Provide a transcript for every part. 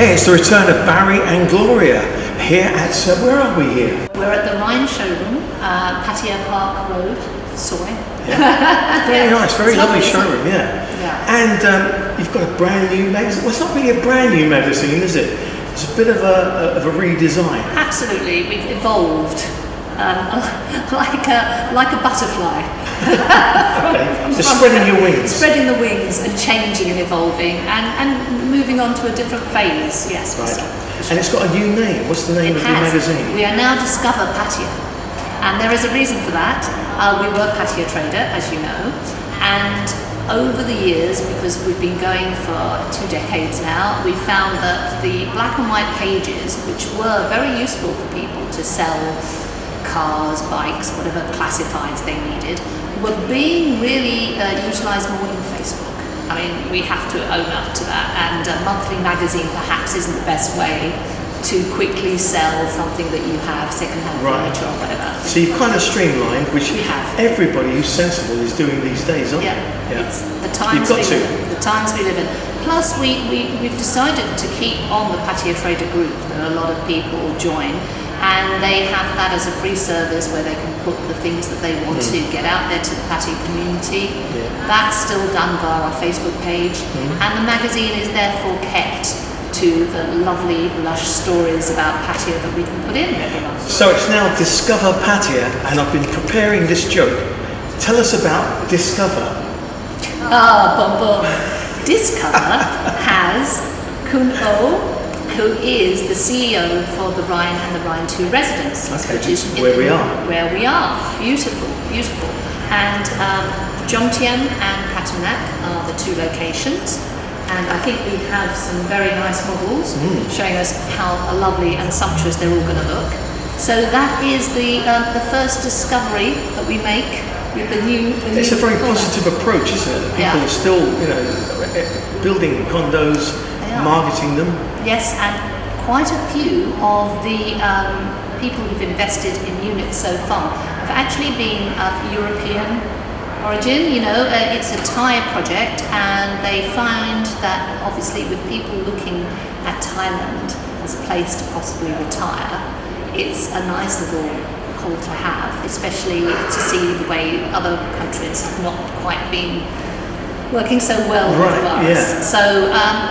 Hey, it's the return of Barry and Gloria here at, where are we here? We're at the Rhine showroom, Pattaya Park Road, Soy. Yeah. Very nice, very lovely showroom, yeah. Yeah. And you've got a brand new magazine. Well, it's not really a brand new magazine, is it? It's a bit of a redesign. Absolutely, we've evolved like a butterfly. Just spreading your wings. Spreading the wings and changing and evolving and moving on to a different phase, yes. Right. And it's got a new name. What's the name of the magazine? We are now Discover Pattaya. And there is a reason for that. We were Pattaya Trader, as you know. And over the years, because we've been going for 2 decades now, we found that the black and white pages, which were very useful for people to sell cars, bikes, whatever classifieds they needed, were being really utilised more in Facebook. I mean, we have to own up to that, and a monthly magazine perhaps isn't the best way to quickly sell something that you have, second-hand furniture or whatever. So you've kind of streamlined, which everybody who's sensible is doing these days, aren't they? Yeah, it's the times the times we live in. Plus, we've decided to keep on the Pattaya Trader group that a lot of people join, and they have that as a free service where they can put the things that they want to get out there to the Pattaya community. That's still done via our Facebook page, and the magazine is therefore kept to the lovely, lush stories about Pattaya that we can put in every month. So it's now Discover Pattaya, and I've been preparing this joke. Tell us about Discover. Discover has Kun O, who is the CEO for the Rhine and the Rhine 2 residences, which is where we are. Where we are. Beautiful, beautiful. And Jomtien and Pattaya are the 2 locations. And I think we have some very nice models showing us how lovely and sumptuous they're all going to look. So that is the first discovery that we make with the new. It's a very positive approach, isn't it? People are still, building condos, marketing them. Yes, and quite a few of the people who've invested in units so far have actually been of European origin. It's a Thai project, and they find that obviously with people looking at Thailand as a place to possibly retire, it's a nice little hole to have, especially to see the way other countries have not quite been working so well with the virus. So,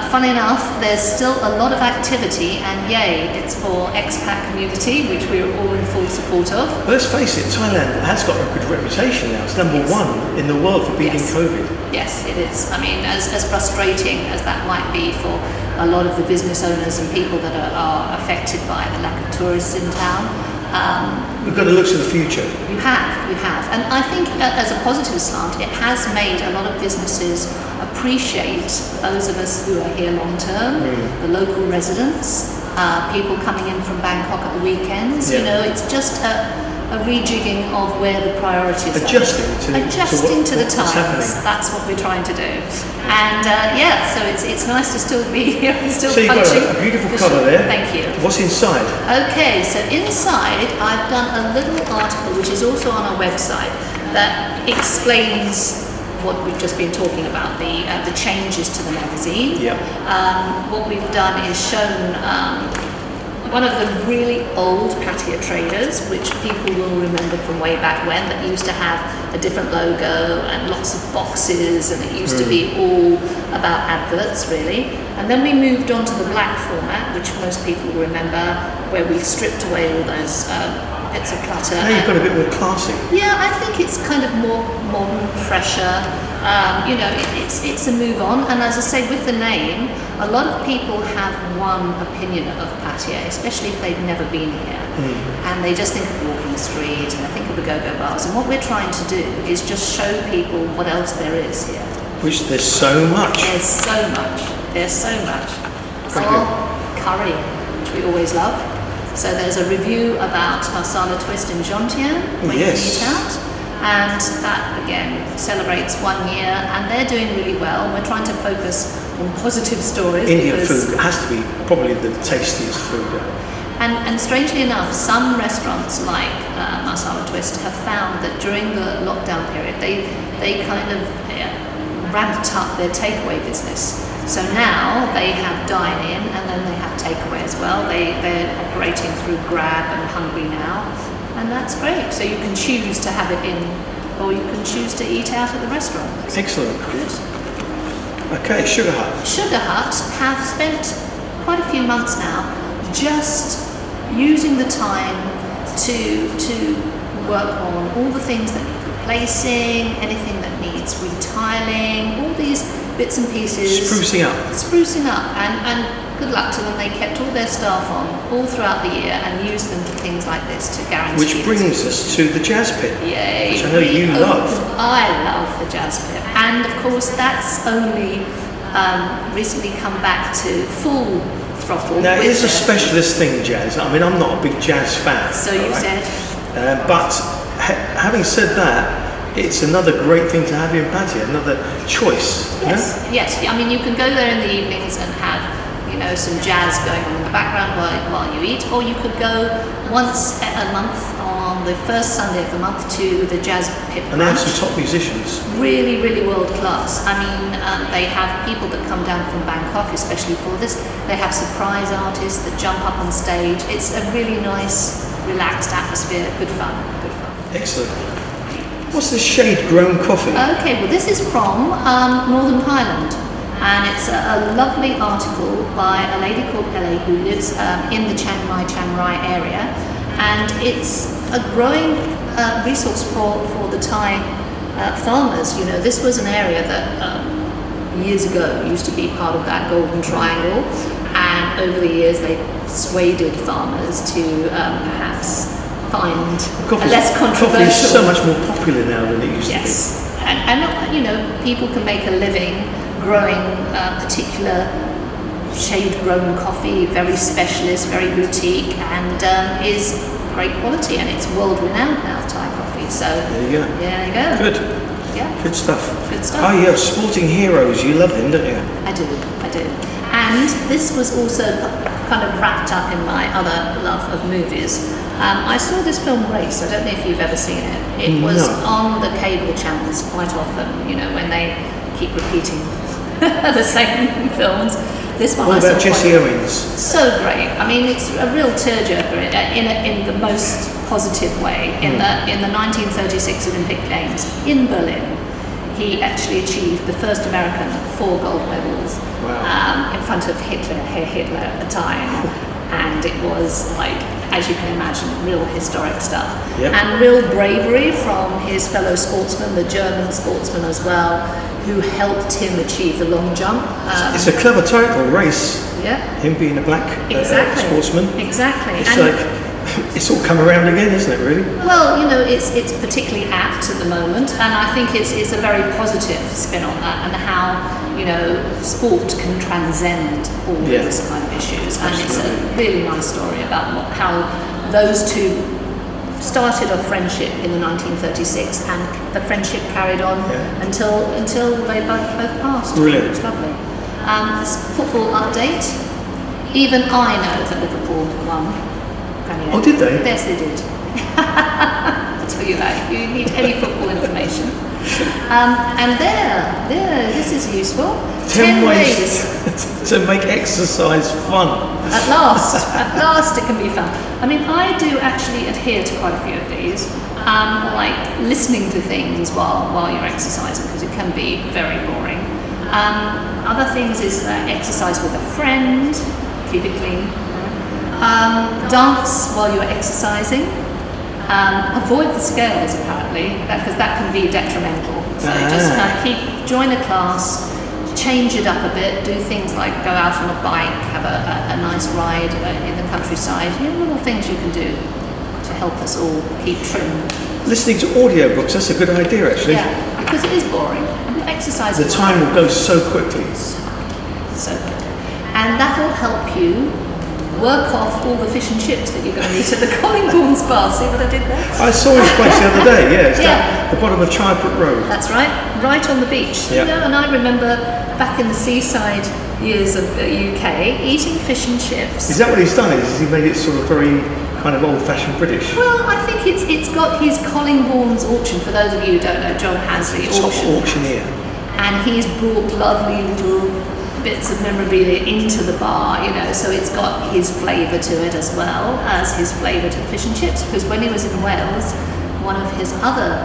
funny enough, there's still a lot of activity, and yay, it's for expat community, which we're all in full support of. Well, let's face it, Thailand has got a good reputation now. It's number 1 in the world for beating COVID. Yes, it is. I mean, as frustrating as that might be for a lot of the business owners and people that are affected by the lack of tourists in town, we've got to look to the future. You have. And I think as a positive slant, it has made a lot of businesses appreciate those of us who are here long term, the local residents, people coming in from Bangkok at the weekends. It's just a rejigging of where the priorities are. Adjusting to the times. That's what we're trying to do. And so it's nice to still be here and still punching. So you've got a beautiful cover there. Thank you. What's inside? Okay, so inside I've done a little article which is also on our website that explains what we've just been talking about, the changes to the magazine. What we've done is shown one of the really old Pattaya Traders, which people will remember from way back when, that used to have a different logo and lots of boxes, and it used to be all about adverts, really. And then we moved on to the black format, which most people will remember, where we stripped away all those bits of clutter. Now you've got a bit more classy. Yeah, I think it's kind of more modern, fresher. It's a move on, and as I say, with the name, a lot of people have one opinion of Pattaya, especially if they've never been here, and they just think of walking the street and they think of the go-go bars. And what we're trying to do is just show people what else there is here. Which there's so much. There's so much. Curry, which we always love. So there's a review about masala twist in Jomtien when you eat out. And that, again, celebrates 1 year, and they're doing really well. We're trying to focus on positive stories. Indian food has to be probably the tastiest food. And strangely enough, some restaurants like Masala Twist have found that during the lockdown period, they kind of ramped up their takeaway business. So now they have dine-in and then they have takeaway as well. They're operating through Grab and Hungry now, and that's great. So you can choose to have it in, or you can choose to eat out at the restaurant. Excellent. Good. Okay, Sugar Hut. Sugar Hut have spent quite a few months now just using the time to work on all the things that need replacing, anything that needs retiling, all these bits and pieces. Sprucing up, and good luck to them. They kept all their staff on all throughout the year and used them for things like this to guarantee. Which brings us to the Jazz Pit. Yay! Which I know you love. I love the Jazz Pit, and of course that's only recently come back to full throttle. Now it is a specialist thing, jazz. I mean, I'm not a big jazz fan. So you said. But having said that, it's another great thing to have in Pattaya, another choice. Yes, yes. I mean, you can go there in the evenings and have, some jazz going on in the background while you eat, or you could go once a month on the first Sunday of the month to the Jazz Pit. And they have some top musicians. Really, really world class. I mean, they have people that come down from Bangkok, especially for this. They have surprise artists that jump up on stage. It's a really nice, relaxed atmosphere. Good fun. Good fun. Excellent. What's this shade-grown coffee? Okay, well this is from Northern Highland, and it's a lovely article by a lady called Ellie who lives in the Chiang Rai area, and it's a growing resource for the Thai farmers. This was an area that years ago used to be part of that Golden Triangle, and over the years they persuaded farmers to perhaps find a less controversial. Coffee is so much more popular now than it used to be. Yes, and people can make a living growing particular shade-grown coffee, very specialist, very boutique, and is great quality, and it's world-renowned now, Thai coffee. So there you go. There you go. Good. Yeah. Good stuff. Good stuff. Oh yeah, sporting heroes. You love them, don't you? I do. And this was also kind of wrapped up in my other love of movies. I saw this film Race. I don't know if you've ever seen it. It was on the cable channels quite often, when they keep repeating the same films. This one What about Jesse Owens? So great. I mean, it's a real tearjerker in the most positive way. In the 1936 Olympic Games in Berlin, he actually achieved the first American 4 gold medals. Wow. In front of Hitler at the time, and it was like, as you can imagine, real historic stuff. Yep. And real bravery from his fellow sportsmen, the German sportsmen as well, who helped him achieve the long jump. It's a clever title, Race. Yeah. Him being a black sportsman. Exactly. It's all come around again, isn't it, really? Well, it's particularly apt at the moment, and I think it's a very positive spin on that, and how sport can transcend all these kind of issues. And it's a really nice story about how those two started a friendship in the 1936, and the friendship carried on until they both passed. Brilliant. It was lovely. Football update. Even I know that Liverpool won. Oh, did they? Yes, they did. I'll tell you that if you need any football information. And this is useful. 10 ways to make exercise fun. At last it can be fun. I mean, I do actually adhere to quite a few of these, like listening to things while you're exercising, because it can be very boring. Other things is exercise with a friend, keep it clean. Dance while you're exercising. Avoid the scales, apparently, because that can be detrimental. So just kind of join a class, change it up a bit, do things like go out on a bike, have a nice ride in the countryside. Little things you can do to help us all keep trim. Listening to audiobooks, that's a good idea, actually. Yeah, because it is boring. Exercise. The time will go so quickly. So good. And that will help you work off all the fish and chips that you're going to eat at the Collingbourne's bar. See what I did there? I saw his place the other day, it's down the bottom of Childbrook Road. That's right on the beach. Yep. And I remember back in the seaside years of the UK, eating fish and chips. Is that what he's done? Is he made it sort of very kind of old-fashioned British? Well, I think it's got his Collingbourne's auction. For those of you who don't know, John Hasley Top auctioneer. And he's brought lovely little bits of memorabilia into the bar, you know, so it's got his flavour to it as well as his flavour to fish and chips, because when he was in Wales, one of his other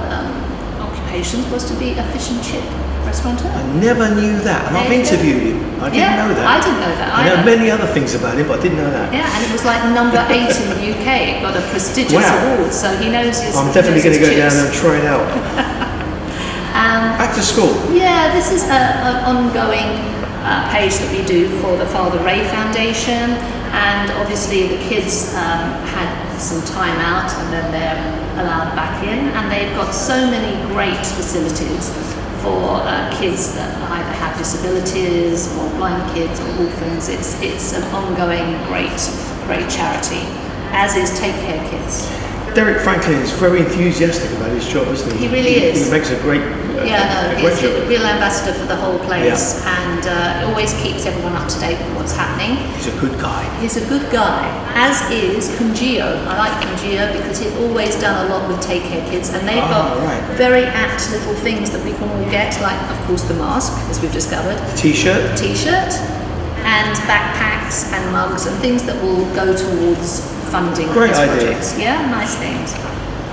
occupations was to be a fish and chip restaurateur. I never knew that, and I've interviewed him. I didn't know that. I didn't know that. I know many other things about him, but I didn't know that. Yeah, and it was like number 8 in the UK. It got a prestigious award, so he knows his. I'm definitely going to go down there and try it out. Back to school. Yeah, this is an ongoing page that we do for the Father Ray Foundation, and obviously the kids had some time out and then they're allowed back in, and they've got so many great facilities for kids that either have disabilities or blind kids or orphans. It's an ongoing great charity, as is Take Care Kids. Derek Franklin is very enthusiastic about his job, isn't he? He really is. He makes a great he's a real ambassador for the whole place, and always keeps everyone up to date with what's happening. He's a good guy. He's a good guy, as is Kunjio. I like Kunjio because he's always done a lot with Take Care Kids, and they've got very apt little things that we can all get, like, of course, the mask, as we've discovered. T-shirt, and backpacks and mugs and things that will go towards funding Great these idea. projects. Yeah, nice things.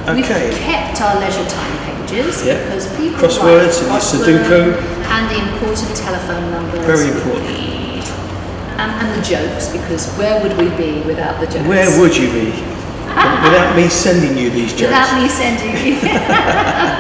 Okay. We've kept our leisure time pages because people crosswords like and Sudoku and the important telephone numbers. Very important. And the jokes, because where would we be without the jokes? Where would you be without me sending you these jokes? Without me sending you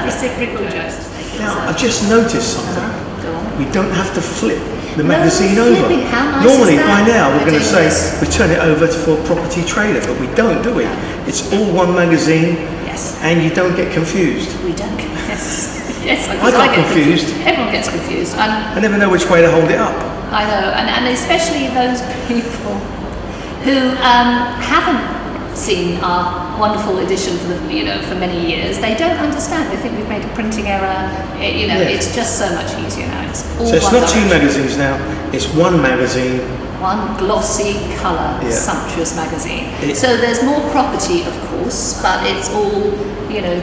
reciprocal jokes. Now, I've just noticed something. Go on. We don't have to flip the magazine over. How nice Normally, is that? by now, we're going to say Ridiculous. we turn it over for Property Trader, but we don't, do we? It's all one magazine, Yes. and you don't get confused. We don't. Yes. Yes. I got get confused. Everyone gets confused. I never know which way to hold it up. I know, and especially those people who haven't seen our wonderful edition for many years. They don't understand. They think we've made a printing error. It's just so much easier now. It's all So it's one not two direction. magazines now, it's one magazine. One glossy colour, sumptuous magazine. So there's more property, of course, but it's all,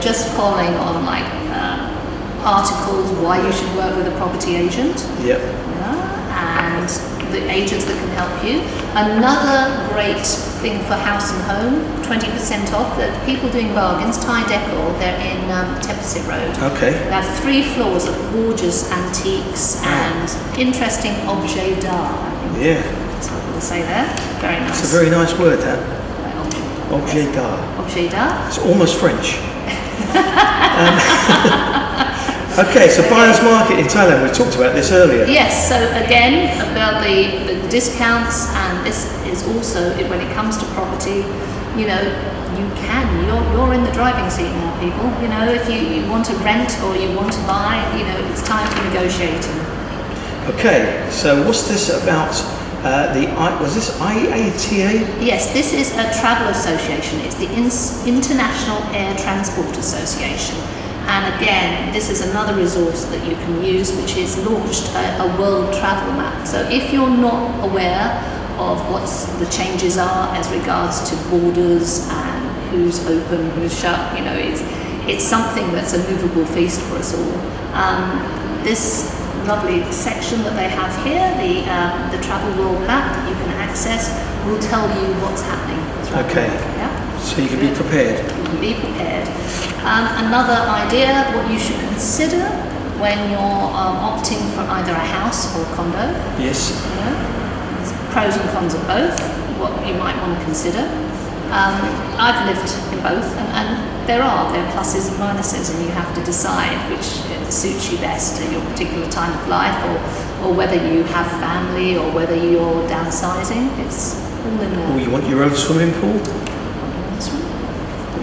just following on like articles, why you should work with a property agent. Yep. And the agents that can help you. Another great thing for house and home, 20% off. The people doing bargains, Thai Decor, they're in Templesit Road. Okay. They have 3 floors of gorgeous antiques and interesting objet d'art. Yeah. That's what we'll say there. Very nice. It's a very nice word, that. Objet d'art. Objet d'art. It's almost French. Okay, so Buyers Market in Thailand, we talked about this earlier. Yes, so again, about the discounts, and this is also, when it comes to property, you're in the driving seat now, people. If you want to rent or you want to buy, it's time for negotiating. Okay, so what's this about? Was this IATA? Yes, this is a travel association. It's the International Air Transport Association. And again, this is another resource that you can use, which is launched a world travel map. So if you're not aware of what the changes are as regards to borders and who's open, who's shut, it's something that's a movable feast for us all. This lovely section that they have here, the travel world map that you can access, will tell you what's happening. Okay. Yeah. So you can be prepared. You can be prepared. Another idea, what you should consider when you're opting for either a house or a condo. Yes. There's pros and cons of both, what you might want to consider. I've lived in both, and there are pluses and minuses, and you have to decide which suits you best at your particular time of life, or whether you have family, or whether you're downsizing. It's all in there. Or you want your own swimming pool?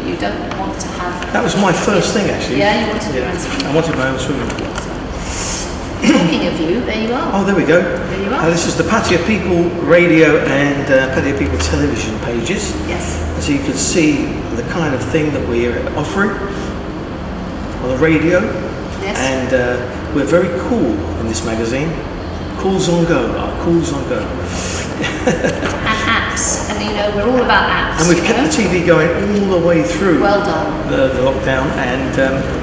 You don't want to have... That was my first thing, actually. Yeah, you wanted your own swimming pool. I wanted my own swimming pool. Talking of you, there you are. Oh, there we go. There you are. This is the Pattaya People radio and Pattaya People television pages. Yes. So you can see the kind of thing that we're offering on the radio. Yes. And we're very cool in this magazine. Cools on Go, Cools on Go. And apps, and we're all about apps. And we've kept the TV going all the way through Well done. the lockdown, and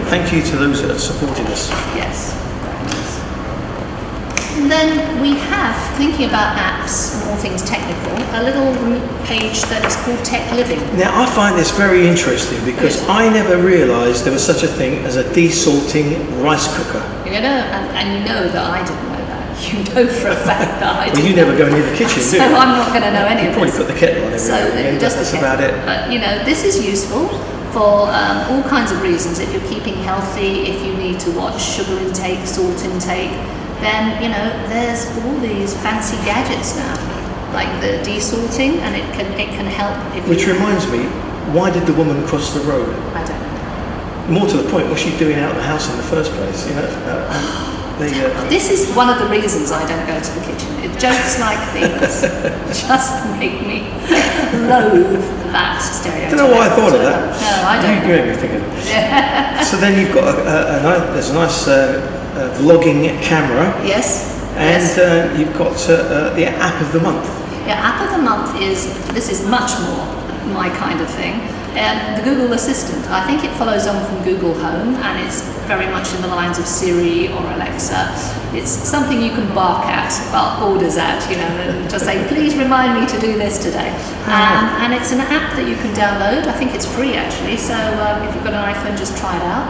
thank you to those that have supported us. Yes. And then we have, thinking about apps and all things technical, a little page that is called Tech Living. Now, I find this very interesting because I never realised there was such a thing as a desalting rice cooker. You know, and you know that I didn't know that. You know for a fact that I didn't. Well, you never go near the kitchen, do you? So I'm not going to know any you of probably this. put the kettle on every So just that's the about it. But you know, this is useful for all kinds of reasons. If you're keeping healthy, if you need to watch sugar intake, salt intake, then you know there's all these fancy gadgets now, like the desalting, and it can help. Which reminds me, why did the woman cross the road? I don't know. More to the point, what's she doing out of the house in the first place? You know. This is one of the reasons I don't go to the kitchen. Jokes like these just make me loathe that stereotype. I don't know why I thought of that. No, I don't. You made me think of it. So then you've got there's a nice vlogging camera. Yes. And you've got the app of the month. Yeah, app of the month this is much more my kind of thing. The Google Assistant, I think it follows on from Google Home, and it's very much in the lines of Siri or Alexa. It's something you can bark orders at, you know, and just say, please remind me to do this today. And it's an app that you can download. I think it's free actually, so if you've got an iPhone, just try it out.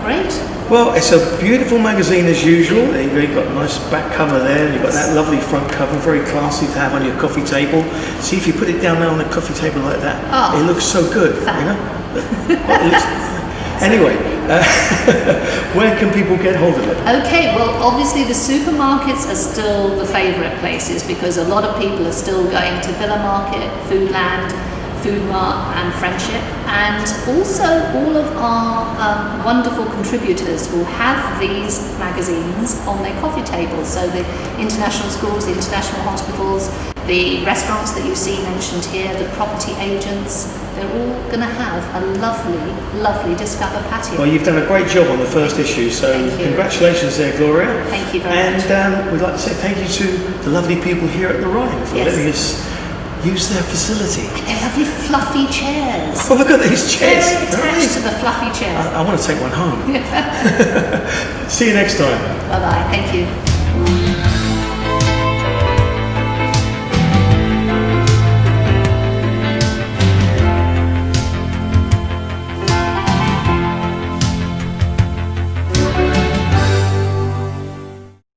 Great. Well, it's a beautiful magazine as usual. You've got a nice back cover there. You've got that lovely front cover, very classy to have on your coffee table. See, if you put it down there on the coffee table like that, it looks so good. You know. Anyway, where can people get hold of it? Okay, well, obviously the supermarkets are still the favourite places because a lot of people are still going to Villa Market, Foodland, Food Mart and Friendship, and also all of our wonderful contributors will have these magazines on their coffee tables. So the international schools, the international hospitals, the restaurants that you see mentioned here, the property agents, they're all going to have a lovely, lovely Discover Pattaya. Well, you've done a great job on the first issue, so congratulations there, Gloria. Thank you very much. And we'd like to say thank you to the lovely people here at the Rhine for letting us use their facility. And they're lovely fluffy chairs. Oh, look at these chairs. Very attached to the fluffy chair. I want to take one home. See you next time. Bye-bye. Thank you.